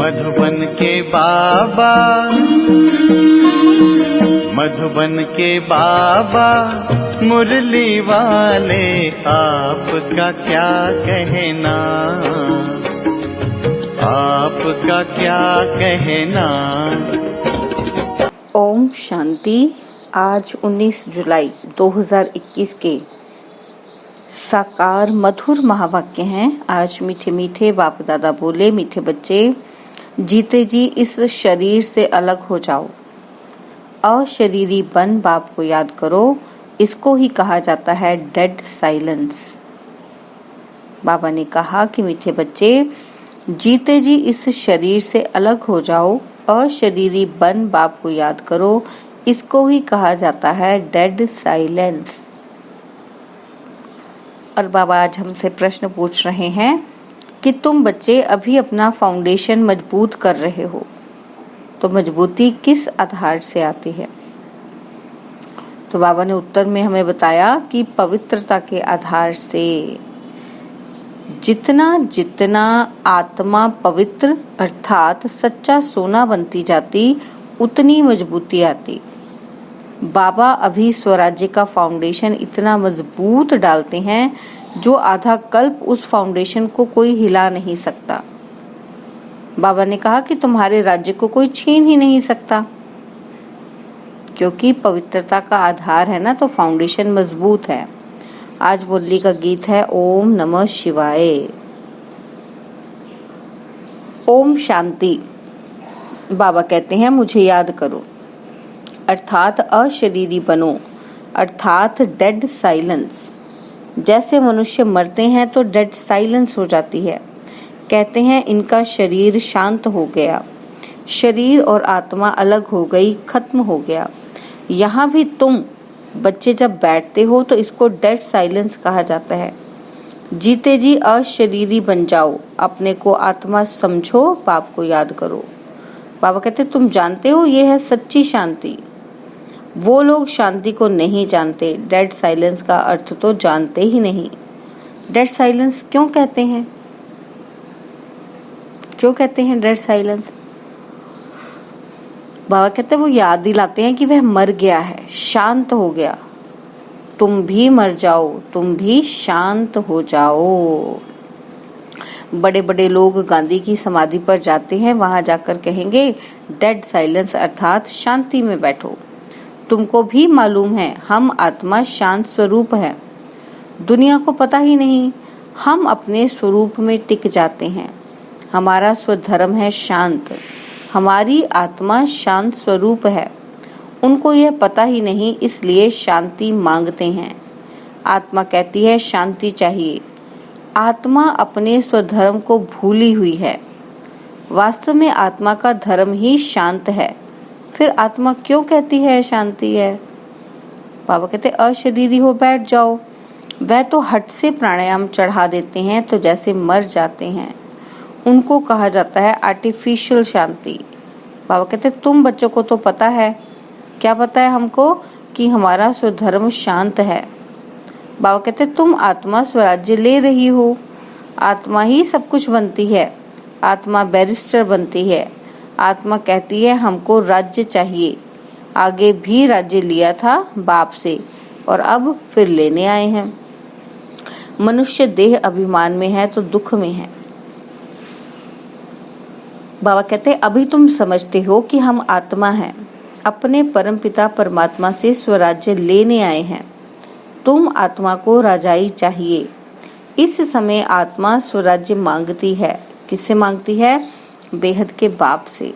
मधुबन के बाबा, मधुबन के बाबा मुरली वाले, आपका क्या कहना, आपका क्या कहना। ओम शांति। आज 19 जुलाई 2021 के साकार मधुर महावाक्य हैं। आज मीठे मीठे बाप दादा बोले, मीठे बच्चे, जीते जी इस शरीर से अलग हो जाओ, अशरीरी बन बाप को याद करो। इसको ही कहा जाता है डेड साइलेंस। बाबा ने कहा कि मीठे बच्चे, जीते जी इस शरीर से अलग हो जाओ, अशरीरी बन बाप को याद करो। इसको ही कहा जाता है डेड साइलेंस। और बाबा आज हमसे प्रश्न पूछ रहे हैं कि तुम बच्चे अभी अपना फाउंडेशन मजबूत कर रहे हो, तो मजबूती किस आधार से आती है? तो बाबा ने उत्तर में हमें बताया कि पवित्रता के आधार से। जितना जितना आत्मा पवित्र अर्थात सच्चा सोना बनती जाती, उतनी मजबूती आती। बाबा अभी स्वराज्य का फाउंडेशन इतना मजबूत डालते हैं जो आधा कल्प उस फाउंडेशन को कोई हिला नहीं सकता। बाबा ने कहा कि तुम्हारे राज्य को कोई छीन ही नहीं सकता, क्योंकि पवित्रता का आधार है ना, तो फाउंडेशन मजबूत है। आज मुरली का गीत है ओम नमः शिवाय। ओम शांति। बाबा कहते हैं मुझे याद करो, अर्थात अशरीरी बनो, अर्थात डेड साइलेंस। जैसे मनुष्य मरते हैं तो डेड साइलेंस हो जाती है। कहते हैं इनका शरीर शांत हो गया, शरीर और आत्मा अलग हो गई, खत्म हो गया। यहाँ भी तुम बच्चे जब बैठते हो तो इसको डेड साइलेंस कहा जाता है। जीते जी अशरीरी बन जाओ, अपने को आत्मा समझो, बाप को याद करो। बाबा कहते तुम जानते हो ये है सच्ची शांति। वो लोग शांति को नहीं जानते, डेड साइलेंस का अर्थ तो जानते ही नहीं। डेड साइलेंस क्यों कहते हैं? क्यों कहते हैं डेड साइलेंस? बाबा कहते हैं वो याद दिलाते हैं कि वह मर गया है, शांत हो गया। तुम भी मर जाओ, तुम भी शांत हो जाओ। बड़े बड़े लोग गांधी की समाधि पर जाते हैं, वहां जाकर कहेंगे डेड साइलेंस अर्थात शांति में बैठो। तुमको भी मालूम है हम आत्मा शांत स्वरूप है, दुनिया को पता ही नहीं। हम अपने स्वरूप में टिक जाते हैं। हमारा स्वधर्म है शांत, हमारी आत्मा शांत स्वरूप है। उनको यह पता ही नहीं, इसलिए शांति मांगते हैं। आत्मा कहती है शांति चाहिए। आत्मा अपने स्वधर्म को भूली हुई है। वास्तव में आत्मा का धर्म ही शांत है, फिर आत्मा क्यों कहती है शांति है? बाबा कहते अशरीरी हो बैठ जाओ। वह तो हट से प्राणायाम चढ़ा देते हैं तो जैसे मर जाते हैं, उनको कहा जाता है आर्टिफिशियल शांति। बाबा कहते तुम बच्चों को तो पता है, क्या पता है हमको? कि हमारा स्वधर्म शांत है। बाबा कहते तुम आत्मा स्वराज्य ले रही हो, आत्मा ही सब कुछ बनती है। आत्मा बैरिस्टर बनती है। आत्मा कहती है हमको राज्य चाहिए। आगे भी राज्य लिया था बाप से और अब फिर लेने आए हैं। मनुष्य देह अभिमान में है तो दुख में है। बाबा कहते अभी तुम समझते हो कि हम आत्मा हैं, अपने परमपिता परमात्मा से स्वराज्य लेने आए हैं। तुम आत्मा को राजाई चाहिए। इस समय आत्मा स्वराज्य मांगती है। किससे मांगती है? बेहद के बाप से।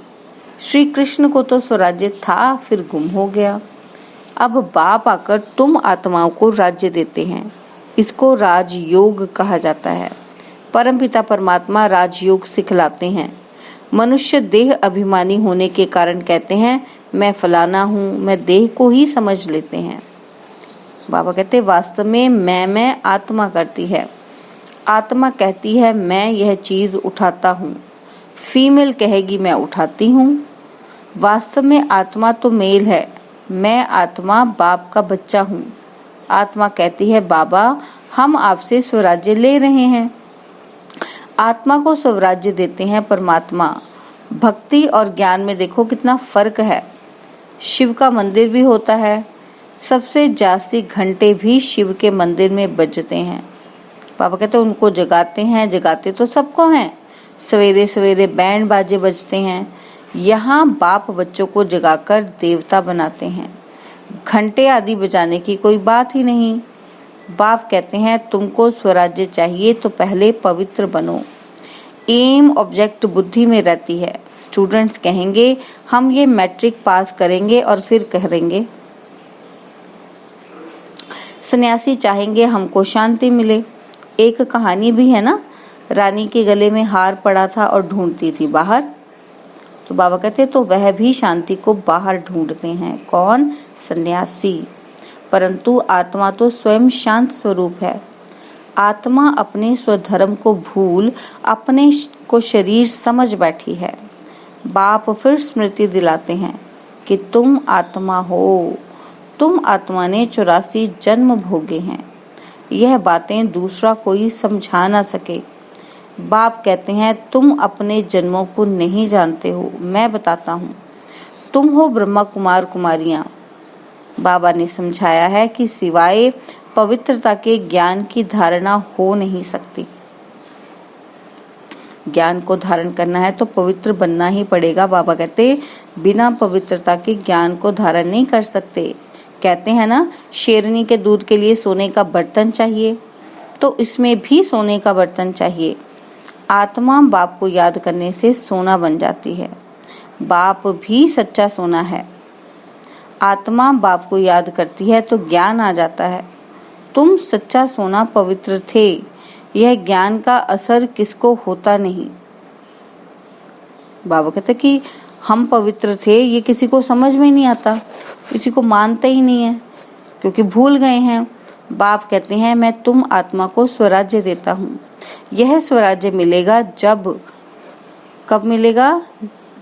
श्री कृष्ण को तो स्वराज्य था, फिर गुम हो गया। अब बाप आकर तुम आत्माओं को राज्य देते हैं। इसको राजयोग कहा जाता है। परमपिता परमात्मा राजयोग सिखलाते हैं। मनुष्य देह अभिमानी होने के कारण कहते हैं मैं फलाना हूँ, मैं देह को ही समझ लेते हैं। बाबा कहते वास्तव में मैं आत्मा करती है। आत्मा कहती है मैं यह चीज उठाता हूँ। फीमेल कहेगी मैं उठाती हूँ। वास्तव में आत्मा तो मेल है। मैं आत्मा बाप का बच्चा हूँ। आत्मा कहती है बाबा हम आपसे स्वराज्य ले रहे हैं। आत्मा को स्वराज्य देते हैं परमात्मा। भक्ति और ज्ञान में देखो कितना फर्क है। शिव का मंदिर भी होता है, सबसे जास्ती घंटे भी शिव के मंदिर में बजते हैं। पापा कहते हैं उनको जगाते हैं, जगाते तो सबको हैं। सवेरे सवेरे बैंड बाजे बजते हैं। यहाँ बाप बच्चों को जगाकर देवता बनाते हैं। घंटे आदि बजाने की कोई बात ही नहीं। बाप कहते हैं तुमको स्वराज्य चाहिए तो पहले पवित्र बनो। एम ऑब्जेक्ट बुद्धि में रहती है। स्टूडेंट्स कहेंगे हम ये मैट्रिक पास करेंगे और फिर करेंगे। सन्यासी चाहेंगे हमको शांति मिले। एक कहानी भी है ना, रानी के गले में हार पड़ा था और ढूंढती थी बाहर। तो बाबा कहते तो वह भी शांति को बाहर ढूंढते हैं। कौन? सन्यासी। परंतु आत्मा तो स्वयं शांत स्वरूप है। आत्मा अपने स्वधर्म को भूल अपने को शरीर समझ बैठी है। बाप फिर स्मृति दिलाते हैं कि तुम आत्मा हो, तुम आत्मा ने 84 जन्म भोगे हैं। यह बातें दूसरा कोई समझा ना सके। बाप कहते हैं तुम अपने जन्मों को नहीं जानते हो, मैं बताता हूँ। तुम हो ब्रह्मा कुमार कुमारियाँ। बाबा ने समझाया है कि सिवाय पवित्रता के ज्ञान की धारणा हो नहीं सकती। ज्ञान को धारण करना है तो पवित्र बनना ही पड़ेगा। बाबा कहते बिना पवित्रता के ज्ञान को धारण नहीं कर सकते। कहते हैं ना, शेरनी के दूध के लिए सोने का बर्तन चाहिए, तो इसमें भी सोने का बर्तन चाहिए। आत्मा बाप को याद करने से सोना बन जाती है। बाप भी सच्चा सोना है। आत्मा बाप को याद करती है तो ज्ञान आ जाता है। तुम सच्चा सोना पवित्र थे। यह ज्ञान का असर किसको होता नहीं। बाबा कहते कि हम पवित्र थे, ये किसी को समझ में नहीं आता, किसी को मानते ही नहीं है, क्योंकि भूल गए हैं। बाप कहते हैं मैं तुम आत्मा को स्वराज्य देता हूँ। यह स्वराज्य मिलेगा कब मिलेगा?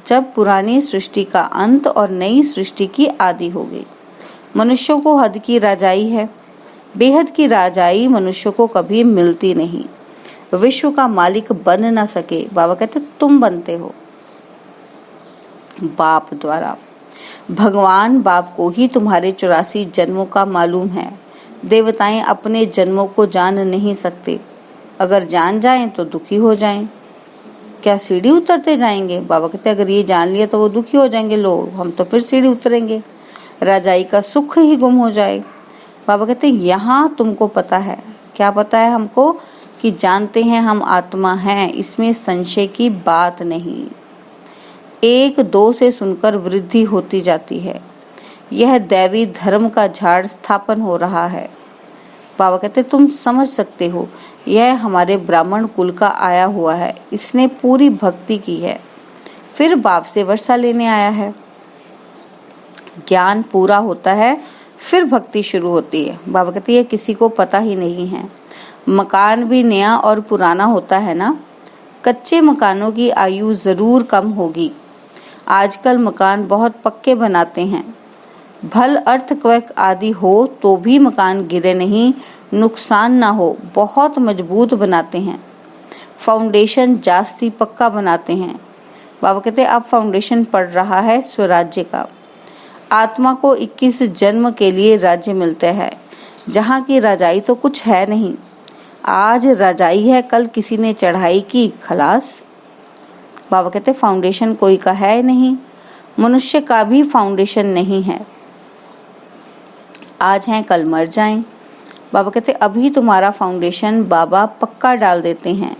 जब पुरानी सृष्टि का अंत और नई सृष्टि की आदि हो गई। मनुष्यों को हद की राजाई है। बेहद की राजाई मनुष्यों को कभी मिलती नहीं। विश्व का मालिक बन ना सके। बाबा कहते तुम बनते हो बाप द्वारा। भगवान बाप को ही तुम्हारे 84 जन्मों का मालूम है। देवताएं अपने जन्मों को जान नहीं सकते। अगर जान जाएं तो दुखी हो जाएं। क्या सीढ़ी उतरते जाएंगे? बाबा कहते अगर ये जान लिया तो वो दुखी हो जाएंगे। लो हम तो फिर सीढ़ी उतरेंगे, राजाई का सुख ही गुम हो जाए। बाबा कहते यहाँ तुमको पता है। क्या पता है हमको? कि जानते हैं हम आत्मा हैं, इसमें संशय की बात नहीं। 1-2 से सुनकर वृद्धि होती जाती है। यह दैवी धर्म का झाड़ स्थापन हो रहा है। बाबा कहते तुम समझ सकते हो, यह हमारे ब्राह्मण कुल का आया हुआ है। इसने पूरी भक्ति की है, फिर बाप से वर्षा लेने आया है। ज्ञान पूरा होता है, फिर भक्ति शुरू होती है। बाबा कहते ये किसी को पता ही नहीं है। मकान भी नया और पुराना होता है ना। कच्चे मकानों की आयु जरूर कम होगी। आजकल मकान बहुत पक्के बनाते हैं। भल अर्थक्वेक आदि हो तो भी मकान गिरे नहीं, नुकसान ना हो, बहुत मजबूत बनाते हैं। फाउंडेशन जास्ती पक्का बनाते हैं। बाबा कहते अब फाउंडेशन पड़ रहा है स्वराज्य का। आत्मा को 21 जन्म के लिए राज्य मिलते हैं, जहाँ की राजाई तो कुछ है नहीं। आज राजाई है, कल किसी ने चढ़ाई की, खलास। बाबा कहते फाउंडेशन कोई का है नहीं। मनुष्य का भी फाउंडेशन नहीं है। आज हैं कल मर जाएं। बाबा कहते अभी तुम्हारा फाउंडेशन बाबा पक्का डाल देते हैं।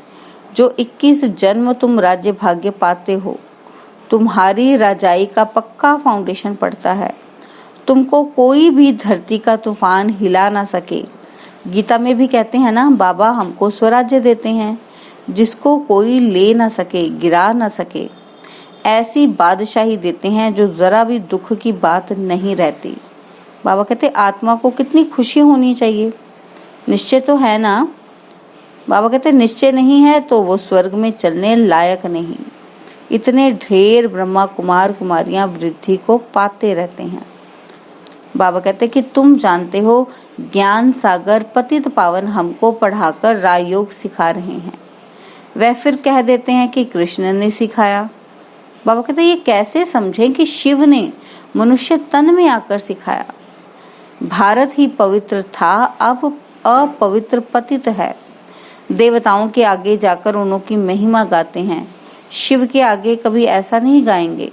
जो 21 जन्म तुम राज्य भाग्य पाते हो, तुम्हारी राजाई का पक्का फाउंडेशन पड़ता है। तुमको कोई भी धरती का तूफान हिला ना सके। गीता में भी कहते हैं ना, बाबा हमको स्वराज्य देते हैं जिसको कोई ले ना सके, गिरा ना सके। ऐसी बादशाही देते हैं जो जरा भी दुख की बात नहीं रहती। बाबा कहते आत्मा को कितनी खुशी होनी चाहिए। निश्चय तो है ना। बाबा कहते निश्चय नहीं है तो वो स्वर्ग में चलने लायक नहीं। इतने ढेर ब्रह्मा कुमार कुमारियां वृद्धि को पाते रहते हैं। बाबा कहते कि तुम जानते हो ज्ञान सागर पतित पावन हमको पढ़ाकर राजयोग सिखा रहे हैं। वह फिर कह देते हैं कि कृष्ण ने सिखाया। बाबा कहते ये कैसे समझें कि शिव ने मनुष्य तन में आकर सिखाया। भारत ही पवित्र था, अब अपवित्र पतित है। देवताओं के आगे जाकर उन्हों की महिमा गाते हैं, शिव के आगे कभी ऐसा नहीं गाएंगे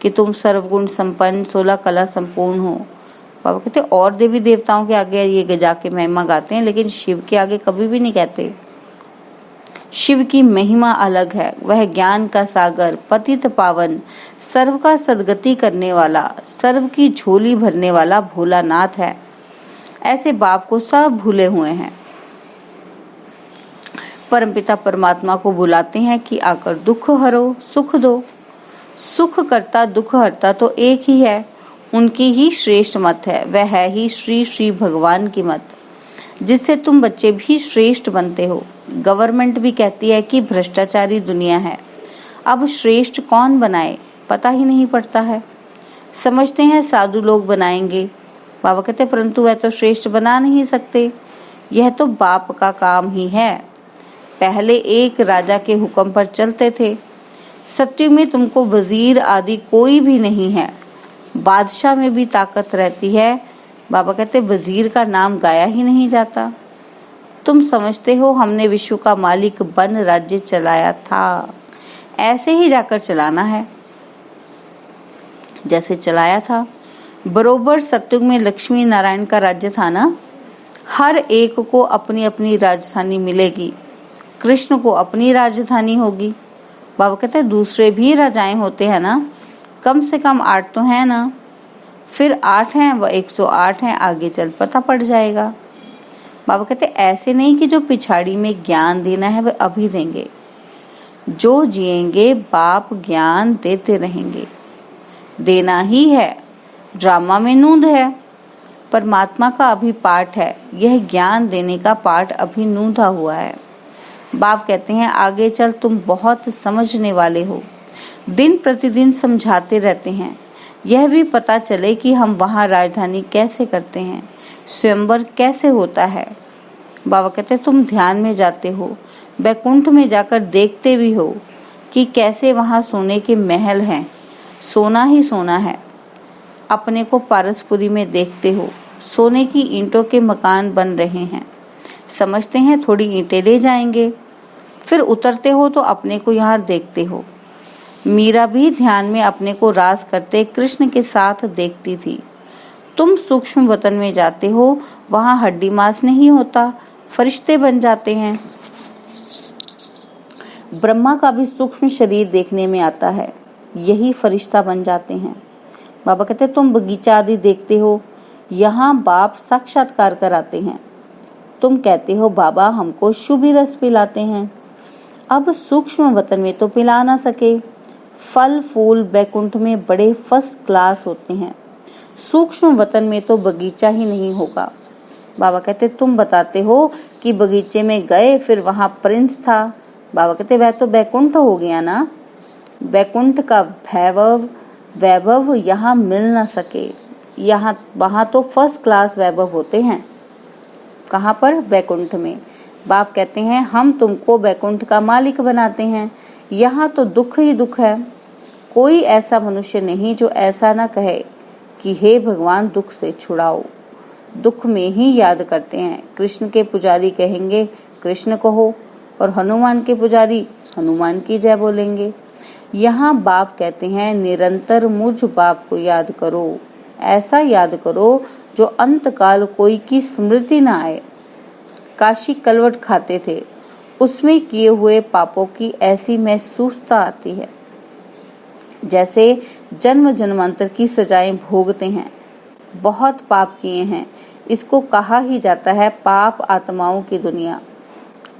कि तुम सर्वगुण संपन्न 16 कला संपूर्ण हो। बाबा कहते और देवी देवताओं के आगे ये जाके महिमा गाते हैं, लेकिन शिव के आगे कभी भी नहीं कहते। शिव की महिमा अलग है, वह ज्ञान का सागर, पतित पावन, सर्व का सदगति करने वाला, सर्व की झोली भरने वाला भोलानाथ है। ऐसे बाप को सब भूले हुए हैं। परमपिता परमात्मा को बुलाते हैं कि आकर दुख हरो, सुख दो। सुख करता दुख हरता तो एक ही है, उनकी ही श्रेष्ठ मत है, वह है ही श्री श्री भगवान की मत, जिससे तुम बच्चे भी श्रेष्ठ बनते हो। गवर्नमेंट भी कहती है कि भ्रष्टाचारी दुनिया है, अब श्रेष्ठ कौन बनाए पता ही नहीं पड़ता है। समझते हैं साधु लोग बनाएंगे। बाबा कहते परंतु वह तो श्रेष्ठ बना नहीं सकते, यह तो बाप का काम ही है। पहले एक राजा के हुक्म पर चलते थे, सत्युग में तुमको वजीर आदि कोई भी नहीं है, बादशाह में भी ताकत रहती है। बाबा कहते वजीर का नाम गाया ही नहीं जाता। तुम समझते हो हमने विश्व का मालिक बन राज्य चलाया था, ऐसे ही जाकर चलाना है जैसे चलाया था। बरोबर सत्युग में लक्ष्मी नारायण का राज्य था ना, हर एक को अपनी अपनी राजधानी मिलेगी, कृष्ण को अपनी राजधानी होगी। बाबा कहते दूसरे भी राजाएं होते हैं ना, कम से कम 8 तो हैं ना, फिर 8 हैं व 108 हैं, आगे चल पता पड़ जाएगा। बाबा कहते ऐसे नहीं कि जो पिछाड़ी में ज्ञान देना है वह अभी देंगे, जो जिएंगे बाप ज्ञान देते रहेंगे, देना ही है। ड्रामा में नूंद है, परमात्मा का अभी पाठ है, यह ज्ञान देने का पाठ अभी नूंदा हुआ है। बाप कहते हैं आगे चल तुम बहुत समझने वाले हो, दिन प्रतिदिन समझाते रहते हैं, यह भी पता चले कि हम वहाँ राजधानी कैसे करते हैं, स्वयंवर कैसे होता है। बाबा कहते तुम ध्यान में जाते हो, बैकुंठ में जाकर देखते भी हो कि कैसे वहाँ सोने के महल हैं, सोना ही सोना है। अपने को पारसपुरी में देखते हो, सोने की ईंटों के मकान बन रहे हैं, समझते हैं थोड़ी ईंटें ले जाएंगे, फिर उतरते हो तो अपने को यहाँ देखते हो। मीरा भी ध्यान में अपने को रास करते कृष्ण के साथ देखती थी। तुम सूक्ष्म वतन में जाते हो, वहाँ हड्डी मांस नहीं होता, फरिश्ते बन जाते हैं। ब्रह्मा का भी सूक्ष्म शरीर देखने में आता है, यही फरिश्ता बन जाते हैं। बाबा कहते तुम बगीचा आदि देखते हो, यहाँ बाप साक्षात्कार कराते हैं। तुम कहते हो बाबा हमको शुभ रस पिलाते हैं, अब सूक्ष्म वतन में तो पिला ना सके। फल फूल बैकुंठ में बड़े फर्स्ट क्लास होते हैं, सूक्ष्म वतन में तो बगीचा ही नहीं होगा। बाबा कहते तुम बताते हो कि बगीचे में गए फिर वहाँ प्रिंस था। बाबा कहते वह तो बैकुंठ हो गया ना, बैकुंठ का वैभव यहाँ मिल ना सके, यहाँ वहाँ तो फर्स्ट क्लास वैभव होते हैं। कहाँ पर? बैकुंठ में। बाप कहते हैं हम तुमको बैकुंठ का मालिक बनाते हैं, यहाँ तो दुख ही दुख है। कोई ऐसा मनुष्य नहीं जो ऐसा ना कहे कि हे भगवान दुख से छुड़ाओ। दुख में ही याद करते हैं। कृष्ण के पुजारी कहेंगे कृष्ण कहो, और हनुमान के पुजारी हनुमान की जय बोलेंगे। यहाँ बाप कहते हैं निरंतर मुझ बाप को याद करो, ऐसा याद करो जो अंत काल कोई की स्मृति ना आए। काशी कलवट खाते थे, उसमें किए हुए पापों की ऐसी महसूसता आती है जैसे जन्म जन्मांतर की सजाएं भोगते हैं। बहुत पाप किए हैं, इसको कहा ही जाता है पाप आत्माओं की दुनिया।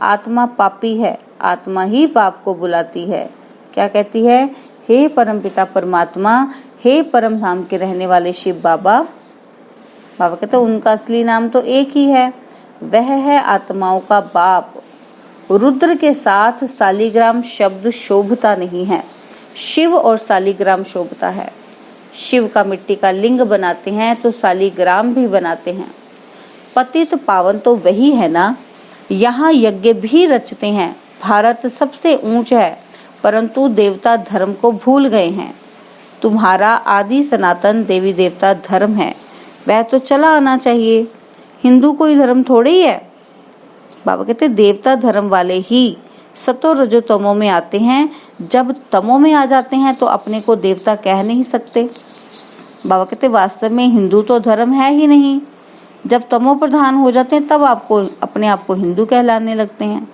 आत्मा पापी है, आत्मा ही पाप को बुलाती है। क्या कहती है? हे परमपिता परमात्मा, हे परम धाम के रहने वाले शिव बाबा। बाबा कहते उनका असली नाम तो एक ही है, वह है आत्माओं का बाप। रुद्र के साथ सालीग्राम शब्द शोभता नहीं है, शिव और सालीग्राम शोभता है। शिव का मिट्टी का लिंग बनाते हैं तो सालीग्राम भी बनाते हैं। पतित पावन तो वही है ना, यहाँ यज्ञ भी रचते हैं। भारत सबसे ऊंच है, परंतु देवता धर्म को भूल गए हैं। तुम्हारा आदि सनातन देवी देवता धर्म है, वह तो चला आना चाहिए। हिंदू कोई धर्म थोड़े ही है। बाबा कहते देवता धर्म वाले ही सतो रजो तमो में आते हैं। जब तमो में आ जाते हैं तो अपने को देवता कह नहीं सकते। बाबा कहते वास्तव में हिंदू तो धर्म है ही नहीं। जब तमो प्रधान हो जाते हैं तब आपको अपने आप को हिंदू कहलाने लगते हैं।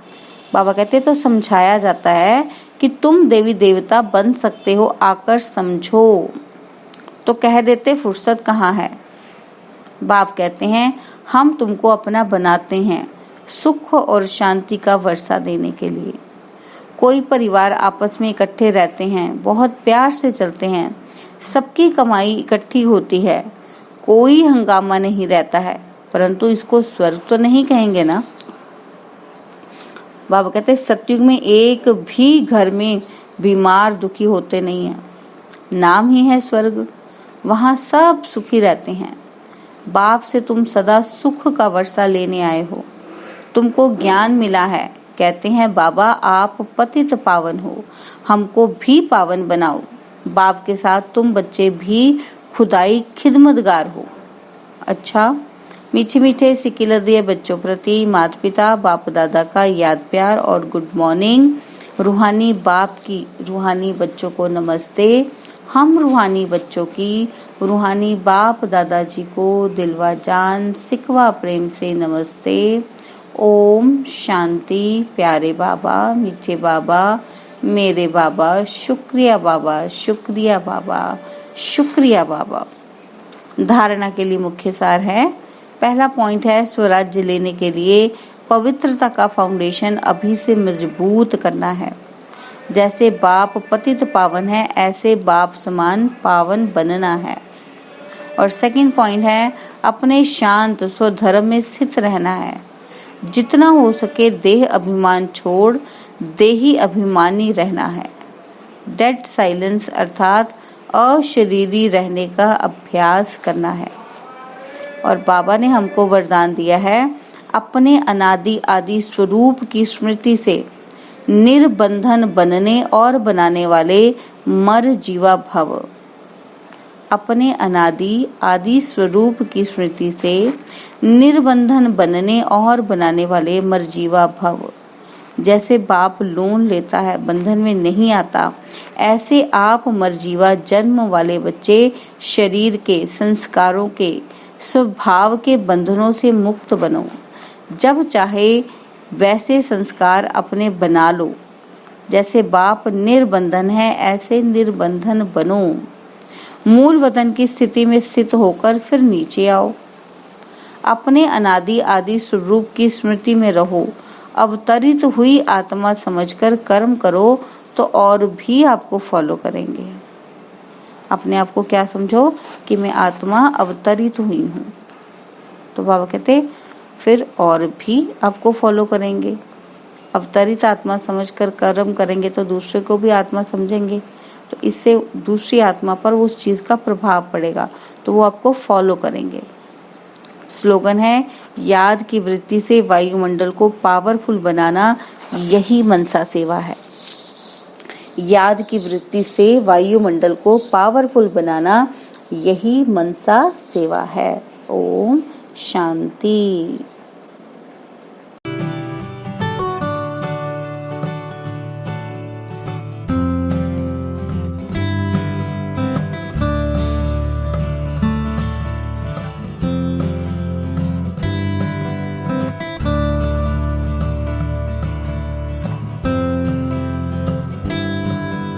बाबा कहते तो समझाया जाता है कि तुम देवी देवता बन सकते हो, आकर समझो। तो कह देते फुर्सत कहाँ है। बाप कहते हैं हम तुमको अपना बनाते हैं सुख और शांति का वर्षा देने के लिए। कोई परिवार आपस में इकट्ठे रहते हैं, बहुत प्यार से चलते हैं, सबकी कमाई इकट्ठी होती है, कोई हंगामा नहीं रहता है, परंतु इसको स्वर्ग तो नहीं कहेंगे ना। बाबा कहते हैं सतयुग में एक भी घर में बीमार दुखी होते नहीं हैं। नाम ही है स्वर्ग, वहाँ सब सुखी रहते हैं। बाप से तुम सदा सुख का वर्षा लेने आए हो, तुमको ज्ञान मिला है। कहते हैं बाबा आप पतित पावन हो, हमको भी पावन बनाओ। बाप के साथ तुम बच्चे भी खुदाई खिदमतगार हो। अच्छा, मीठे मीठे सिकिल दिए बच्चों प्रति माता पिता बाप दादा का याद प्यार और गुड मॉर्निंग। रूहानी बाप की रूहानी बच्चों को नमस्ते। हम रूहानी बच्चों की रूहानी बाप दादाजी को दिलवा जान सिकवा प्रेम से नमस्ते। ओम शांति। प्यारे बाबा, मीठे बाबा, मेरे बाबा, शुक्रिया बाबा, शुक्रिया बाबा, शुक्रिया बाबा। धारणा के लिए मुख्य सार है। पहला पॉइंट है स्वराज्य लेने के लिए पवित्रता का फाउंडेशन अभी से मजबूत करना है। जैसे बाप पतित पावन है, ऐसे बाप समान पावन बनना है। और सेकंड पॉइंट है अपने शांत स्वधर्म में स्थित रहना है। जितना हो सके देह अभिमान छोड़ देही अभिमानी रहना है। डेड साइलेंस अर्थात अशरीरी रहने का अभ्यास करना है। और बाबा ने हमको वरदान दिया है अपने अनादि आदि स्वरूप की स्मृति से निर्बंधन बनने और बनाने वाले मर जीवा भव। अपने अनादि आदि स्वरूप की स्मृति से निर्बंधन बनने और बनाने वाले मरजीवा भव। जैसे बाप लोन लेता है, बंधन में नहीं आता, ऐसे आप मरजीवा जन्म वाले बच्चे शरीर के संस्कारों के स्वभाव के बंधनों से मुक्त बनो। जब चाहे वैसे संस्कार अपने बना लो। जैसे बाप निर्बंधन है, ऐसे निर्बंधन बनो। मूल वतन की स्थिति में स्थित होकर फिर नीचे आओ। अपने अनादि आदि स्वरूप की स्मृति में रहो। अवतरित हुई आत्मा समझकर कर्म करो तो और भी आपको फॉलो करेंगे। अपने आप को क्या समझो कि मैं आत्मा अवतरित हुई हूँ। तो बाबा कहते फिर और भी आपको फॉलो करेंगे। अवतरित आत्मा समझकर कर्म करेंगे तो दूसरे को भी आत्मा समझेंगे, तो इससे दूसरी आत्मा पर उस चीज़ का प्रभाव पड़ेगा, तो वो आपको फॉलो करेंगे। स्लोगन है याद की वृत्ति से वायुमंडल को पावरफुल बनाना, यही मनसा सेवा है। याद की वृत्ति से वायुमंडल को पावरफुल बनाना, यही मनसा सेवा है। ओम शांति।